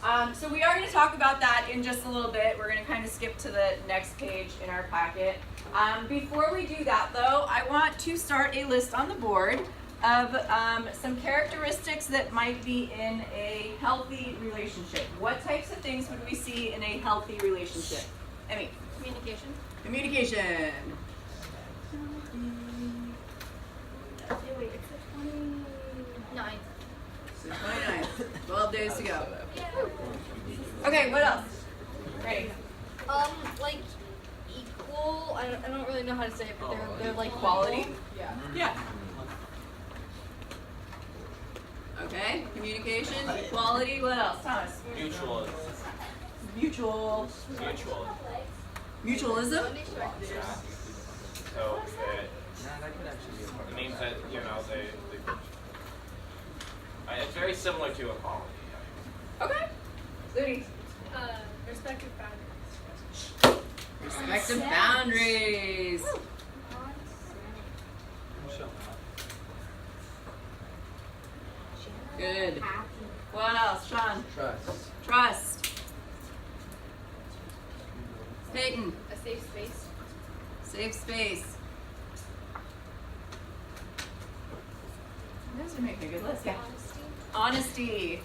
So we are going to talk about that in just a little bit. We're going to kind of skip to the next page in our packet. Before we do that, though, I want to start a list on the board of some characteristics that might be in a healthy relationship. What types of things would we see in a healthy relationship? Emmy? Communication. Communication. Wait, it's the 29th. It's the 29th. 12 days to go. Okay, what else? Ready? Like equal. I don't really know how to say it, but they're like Quality? equal. Yeah. Yeah. Okay, communication, equality, what else? Thomas? Mutual. Mutual. Mutual. Mutualism? So it means that, you know, it's very similar to equality. Okay. Zuni? Respective boundaries. Respective boundaries. Good. What else, Sean? Trust. Trust. Peyton? A safe space. Safe space. You guys are making a good list. Yeah. Honesty.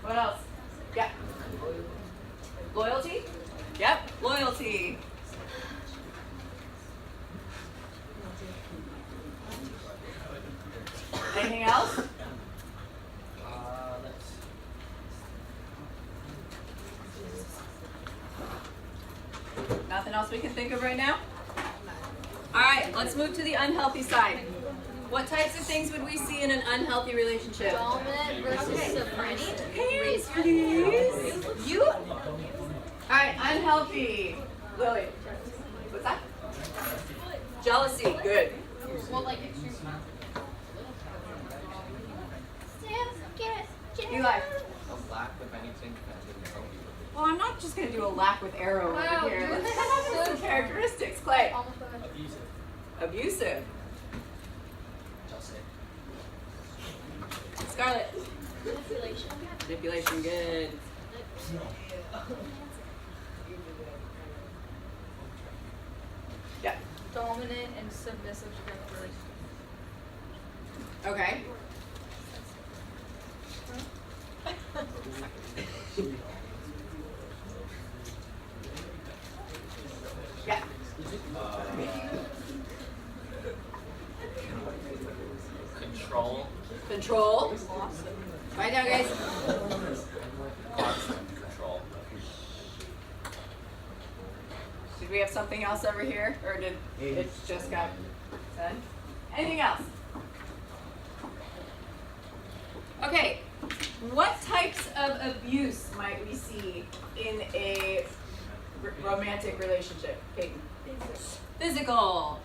What else? Yeah. Loyalty? Yep, loyalty. Anything else? Nothing else we can think of right now? All right, let's move to the unhealthy side. What types of things would we see in an unhealthy relationship? Dominant versus sovereignty. Hands, please. You? All right, unhealthy. Lily. What's that? Jealousy. Good. Well, like extreme. Eli. A lack of anything that didn't help you. Well, I'm not just going to do a lack with arrow Wow, over here. dude, Let's this come is up with so some fun. characteristics. Clay. Almost finished. Abusive. Scarlett. Manipulation. Manipulation. Good. Yeah. Dominant and submissive relationship. Okay. Yeah. Control. Control. Write down, guys. Constant control. Did we have something else over here, or did it just got said? Anything else? Okay. What types of abuse might we see in a romantic relationship? Peyton. Physical.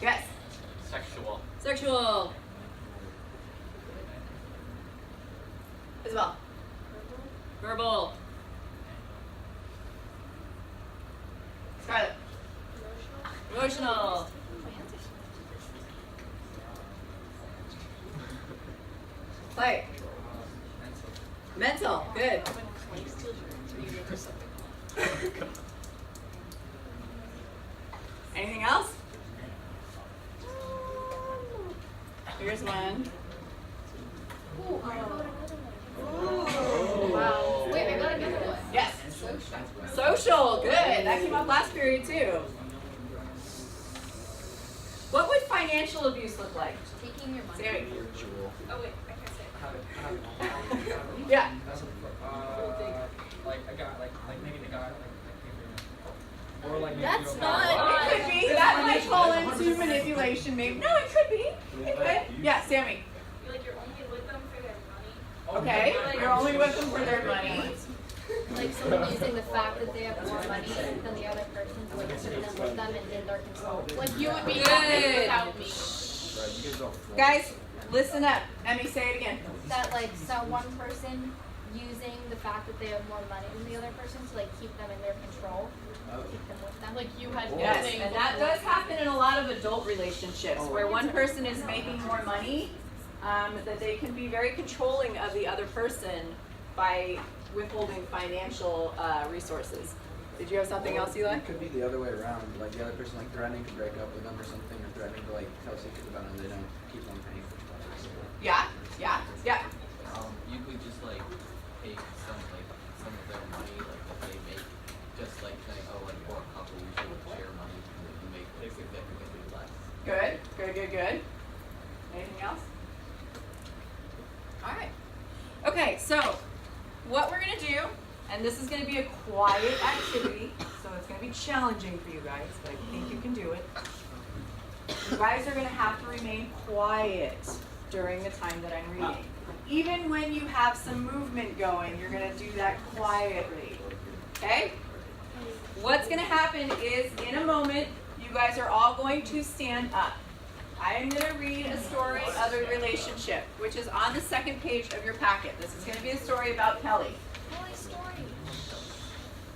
Yes. Sexual. Sexual. Isabel. Verbal. Scarlett. Emotional. Clay. Mental. Good. Anything else? Here's one. Wow. Wait, I got another one. Yes. Social. Good. That came up last period too. What would financial abuse look like? Taking your money. Sammy. Oh wait, I can't say it. Yeah. Like a guy, like maybe the guy, or like maybe That's you not- It could be. That might fall into manipulation, maybe. No, it could be. It could. Yeah, Sammy. Like you're only with them for their money. Okay. You're only with them for their money. Like someone using the fact that they have more money than the other person to like put them with them and in their control. Like you would be Good. happy without me. Guys, listen up. Emmy, say it again. That like so one person using the fact that they have more money than the other person to like keep them in their control, keep them with them. like you had Yes, nothing and that before. does happen in a lot of adult relationships where one person is making more money, that they can be very controlling of the other person by withholding financial resources. Did you have something else, Eli? It could be the other way around, like the other person like threatening to break up with them or something, or threatening to like tell secrets about them, they don't keep on paying. Yeah, yeah, yeah. You could just like take some of their money like that they make, just like saying, oh, like for a couple we should share money, and then you make like significantly less. Good, good, good, good. Anything else? All right. Okay, so what we're gonna do, and this is gonna be a quiet activity, so it's gonna be challenging for you guys, but I think you can do it. You guys are gonna have to remain quiet during the time that I'm reading. Even when you have some movement going, you're gonna do that quietly. Okay? What's gonna happen is in a moment, you guys are all going to stand up. I am gonna read a story of a relationship, which is on the second page of your packet. This is gonna be a story about Kelly. Holy story.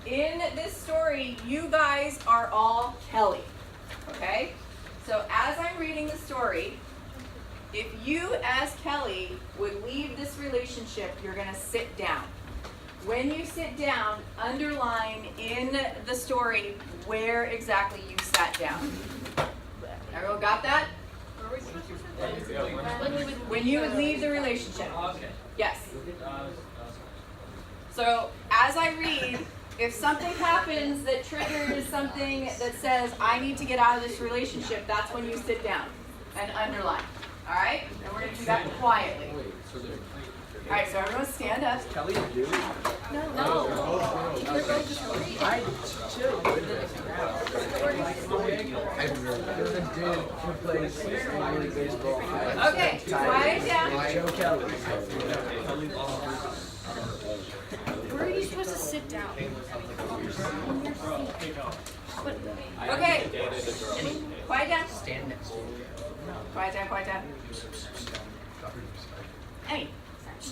In this story, you guys are all Kelly, okay? So as I'm reading the story, if you as Kelly would leave this relationship, you're gonna sit down. When you sit down, underline in the story where exactly you sat down. Everyone got that? When you would leave the relationship. Okay. Yes. So as I read, if something happens that triggers something that says, I need to get out of this relationship, that's when you sit down and underline. All right? And we're going to do that quietly. All right, so everyone stand up. Kelly, you do? No. They're both just reading. I chill with it. There's a dude who plays minor league baseball. Okay, quiet down. Joe Kelly. Where are you supposed to sit down? Okay. Quiet down. Quiet down, quiet down. Hey.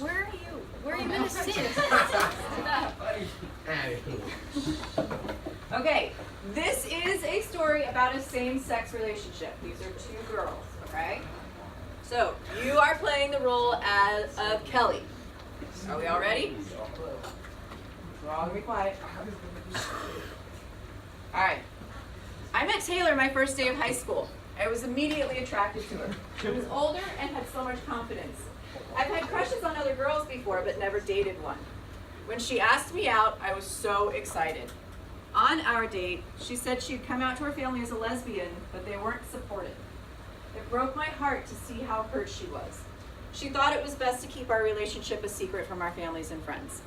Where are you? Where are you gonna sit? Okay, this is a story about a same-sex relationship. These are two girls, okay? So, you are playing the role of Kelly. Are we all ready? We're all gonna be quiet. All right. I met Taylor my first day of high school. I was immediately attracted to her. She was older and had so much confidence. I've had crushes on other girls before, but never dated one. When she asked me out, I was so excited. On our date, she said she'd come out to her family as a lesbian, but they weren't supportive. It broke my heart to see how hurt she was. She thought it was best to keep our relationship a secret from our families and friends.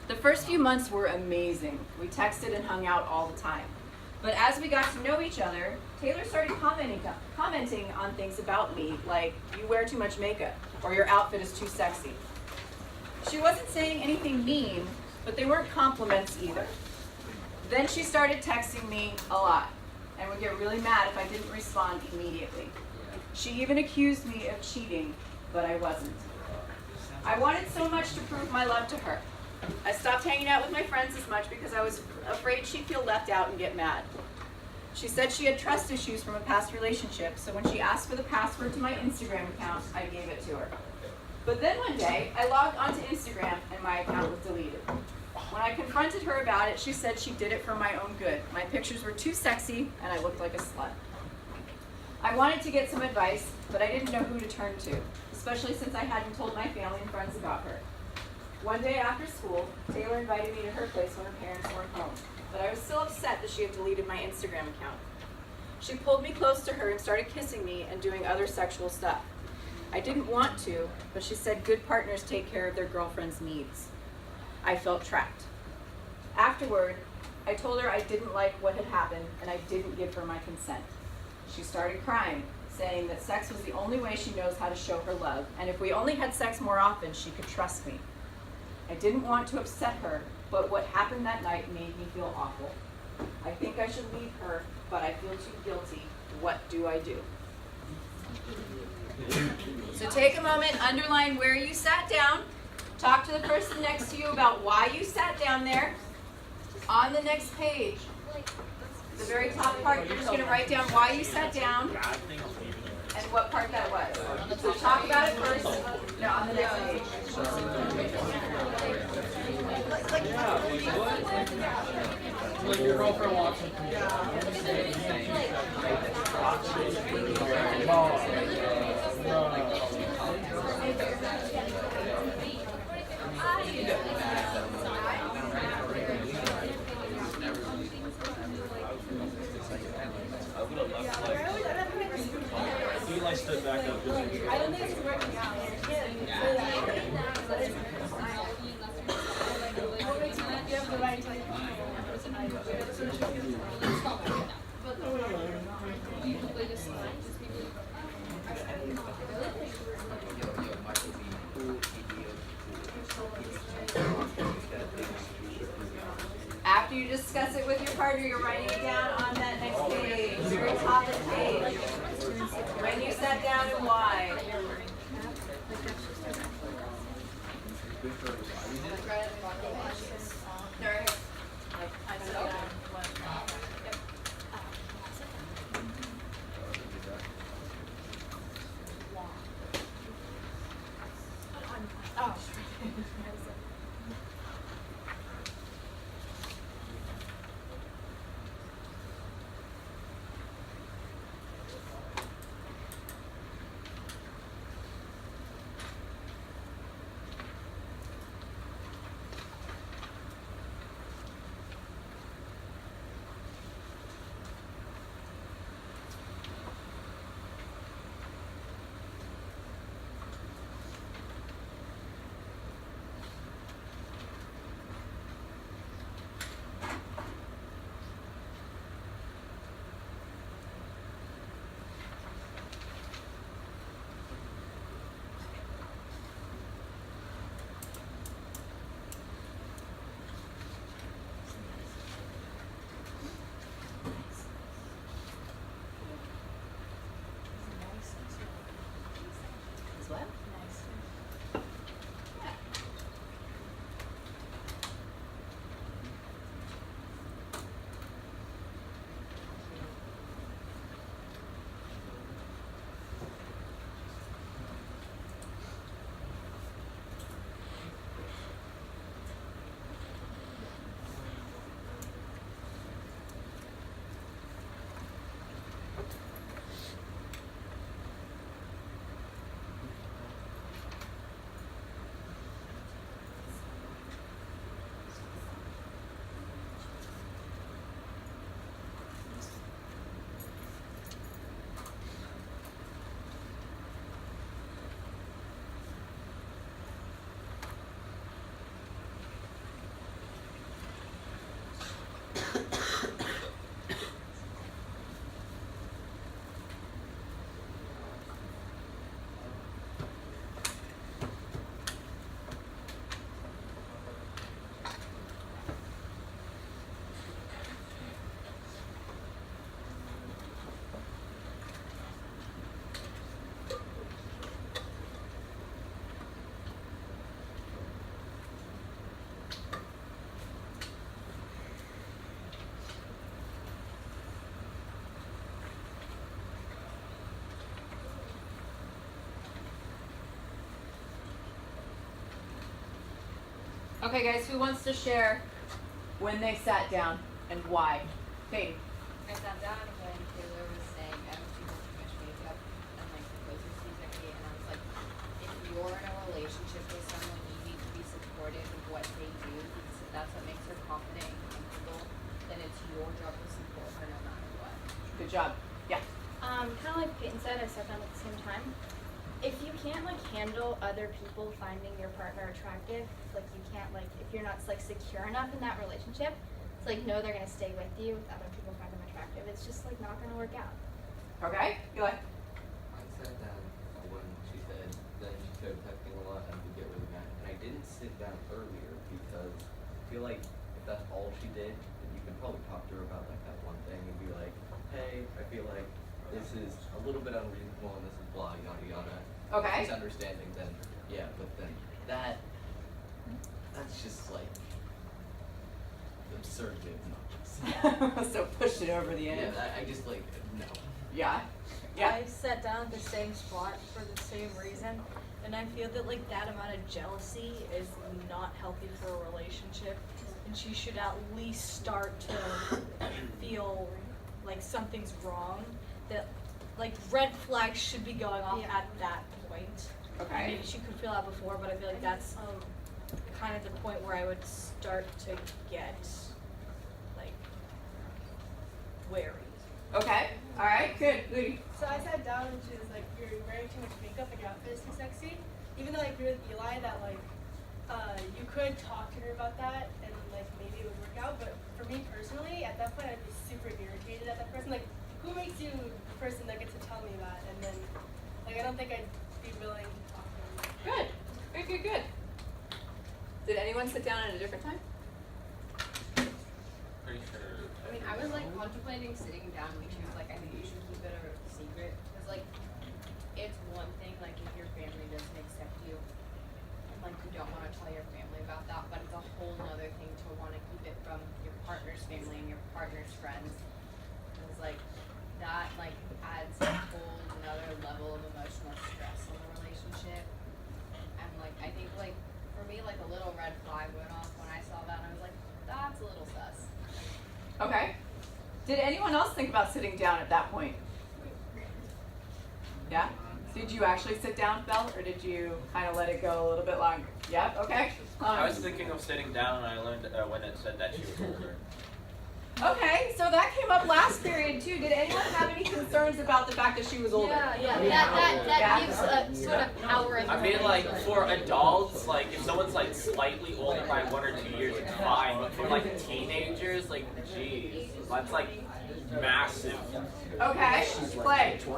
The first few months were amazing. We texted and hung out all the time. But as we got to know each other, Taylor started commenting on things about me, like, you wear too much makeup, or your outfit is too sexy. She wasn't saying anything mean, but they weren't compliments either. Then she started texting me a lot, and would get really mad if I didn't respond immediately. She even accused me of cheating, but I wasn't. I wanted so much to prove my love to her. I stopped hanging out with my friends as much because I was afraid she'd feel left out and get mad. She said she had trust issues from a past relationship, so when she asked for the password to my Instagram account, I gave it to her. But then one day, I logged onto Instagram and my account was deleted. When I confronted her about it, she said she did it for my own good. My pictures were too sexy and I looked like a slut. I wanted to get some advice, but I didn't know who to turn to, especially since I hadn't told my family and friends about her. One day after school, Taylor invited me to her place when her parents weren't home, but I was still upset that she had deleted my Instagram account. She pulled me close to her and started kissing me and doing other sexual stuff. I didn't want to, but she said good partners take care of their girlfriend's needs. I felt trapped. Afterward, I told her I didn't like what had happened and I didn't give her my consent. She started crying, saying that sex was the only way she knows how to show her love, and if we only had sex more often, she could trust me. I didn't want to upset her, but what happened that night made me feel awful. I think I should leave her, but I feel too guilty. What do I do? So take a moment, underline where you sat down, talk to the person next to you about why you sat down there. On the next page, The very top part, you're just gonna write down why you sat down and what part that was. So talk about it first. No, on the next page. Like your girlfriend walks in. Eli stood back up. I don't think it's working out. You have the right to After you discuss it with your partner, you're writing it down on that next page, very top of the page. When you sat down and why. Okay, guys, who wants to share when they sat down and why? Peyton. I sat down when Taylor was saying she does too much makeup and like closes season 8, and I was like, if you're in a relationship with someone, you need to be supportive of what they do, because if that's what makes her confident and comfortable, then it's your job to support her no matter what. Good job. Yeah. Kind of like Peyton said, I sat down at the same time. If you can't like handle other people finding your partner attractive, like you can't like, if you're not like secure enough in that relationship, it's like no, they're gonna stay with you if other people find them attractive. It's just like not gonna work out. Okay. Eli. I sat down when she said that she started texting a lot and would get really mad. And I didn't sit down earlier because I feel like if that's all she did, then you can probably talk to her about like that one thing and be like, hey, I feel like this is a little bit unreasonable and this is blah, yada yada. Okay. If she's understanding, then yeah, but then that's just like absurdly obnoxious. So pushed it over the Yeah, edge. I just like, no. Yeah. Yeah. I sat down at the same spot for the same reason, and I feel that like that amount of jealousy is not healthy for a relationship, and she should at least start to feel like something's wrong. That like red flags should be going off at that point. Okay. Maybe she could feel that before, but I feel like that's kind of the point where I would start to get like wary. Okay. All right. Good. Ludi. So I sat down and she was like, "You're wearing too much makeup and your outfit is too sexy." Even though I agree with Eli that like you could talk to her about that and like maybe it would work out, but for me personally, at that point I'd be super irritated at that person. Like, who makes you the person that gets to tell me that? And then like I don't think I'd be willing to talk to her. Good. Good. Good. Good. Did anyone sit down at a different time? Pretty sure. I mean, I was like contemplating sitting down, but she was like, I think you should keep it a secret. Because, like, it's one thing, like, if your family doesn't accept you, and, like, you don't want to tell your family about that, but it's a whole nother thing to want to keep it from your partner's family and your partner's friends. Because, like, that, like, adds a whole nother level of emotional stress in the relationship. And, like, I think, like, for me, like, a little red flag went off when I saw that, and I was like, that's a little sus. Okay. Did anyone else think about sitting down at that point? Yeah? Did you actually sit down, Belle, or did you kind of let it go a little bit longer? Yeah? Okay. I was thinking of sitting down, and I learned when it said that she was older. Okay, so that came up last period too. Did anyone have any concerns about the fact that she was older? That Yeah. gives a sort of power in the I mean, like, for adults, like, if someone's, like, slightly older by 1 or 2 years, it's fine. But for, like, teenagers, like, geez, that's, like, massive. Okay. Play. Do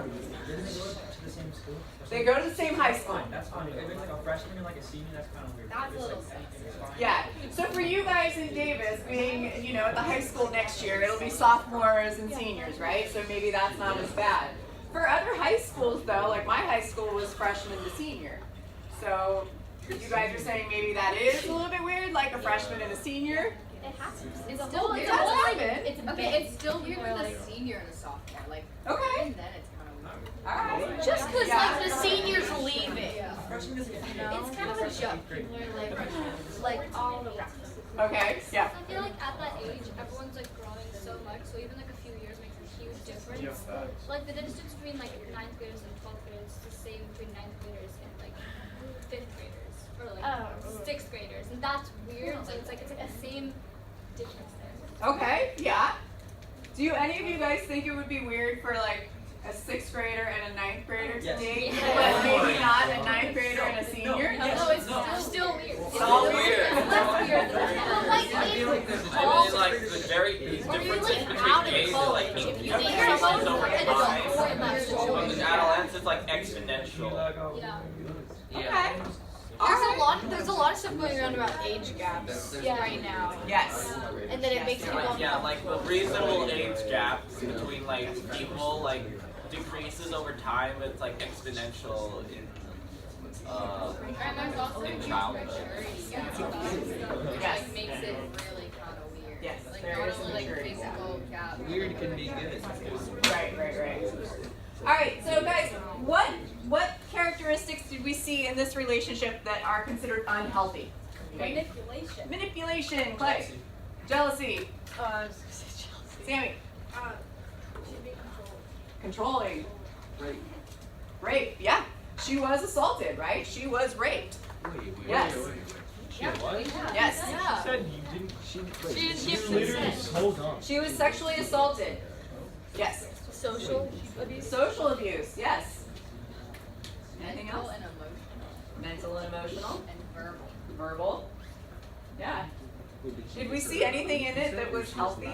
the same school? They go to the same high school. That's fine. If it's like a freshman and like a senior, that's kind of weird. That's a It's little like, sus. it's fine. Yeah. So for you guys in Davis, being, you know, at the high school next year, it'll be sophomores and seniors, right? So maybe that's not as bad. For other high schools though, like my high school was freshman to senior. So you guys are saying maybe that is a little bit weird, like a freshman and a senior? It has to. It's a still whole- weird. it's a whole, like, It's it's Okay, big. it's still weird More with like- a senior and a sophomore. Like, Okay. even then it's kind of weird. Alright. Just because Yeah. like the seniors leaving. Freshman is It's kind of a joke. People are like all around. Okay. Yeah. I feel like at that age, everyone's like growing so much, so even like a few years makes a huge difference. Like the distance between like 9th graders and 12th graders is the same between 9th graders and like 5th graders or like 6th graders, and that's weird. So it's like the same difference there. Okay. Yeah. Do you any of you guys think it would be weird for like a 6th grader and a 9th grader to Yes. date, Yeah. but maybe not a 9th grader and a senior? No, it's still weird. It's all weird. It's less weird than Well, like, I feel like there's a I mean, like, the very big Or you differences like out between of age and, like, college, if you the date increases someone over and it's time. a whole other With situation. adolescence, it's like exponential. Yeah. Okay. There's a lot of stuff going around about age gaps right now. Yes. And then it makes people Like, yeah, like the reasonable age gap between like people like decreases over time. It's like exponential in And there's also a in huge childhood. maturity gap, which Yes. like makes it really kind of weird. Yes, Like there not is a only like maturity gap. physical gap. Weird can be good. Right. All right, so guys, what characteristics did we see in this relationship that are considered unhealthy? Okay. Manipulation. Manipulation, Clay. Jealousy. Sammy. Should be controlled. Controlling. Right. Rape. Yeah. She was assaulted, right? She was raped. Yes. Yes. Yeah. Said you didn't. She didn't give Literally consent. hold on. She was sexually assaulted. Yes. Social abuse. Social abuse. Yes. Anything Mental else? and emotional Mental and emotional. and verbal. Verbal. Yeah. Did we see anything in it that was healthy?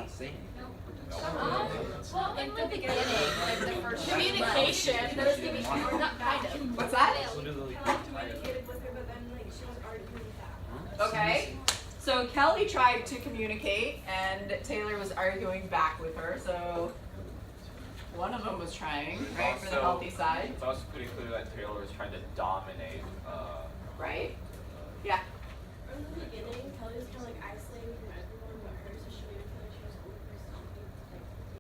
Well, in the beginning, Like the first Communication. There's gonna be not kind of. What's that? Literally. Communicated with her, but then like she was arguing back. Okay. So Kelly tried to communicate and Taylor was arguing back with her. So one of them was trying, right, for the Also- healthy side, It's also pretty clear that Taylor was trying to dominate. right? Yeah. In the beginning, Kelly was kind of like, I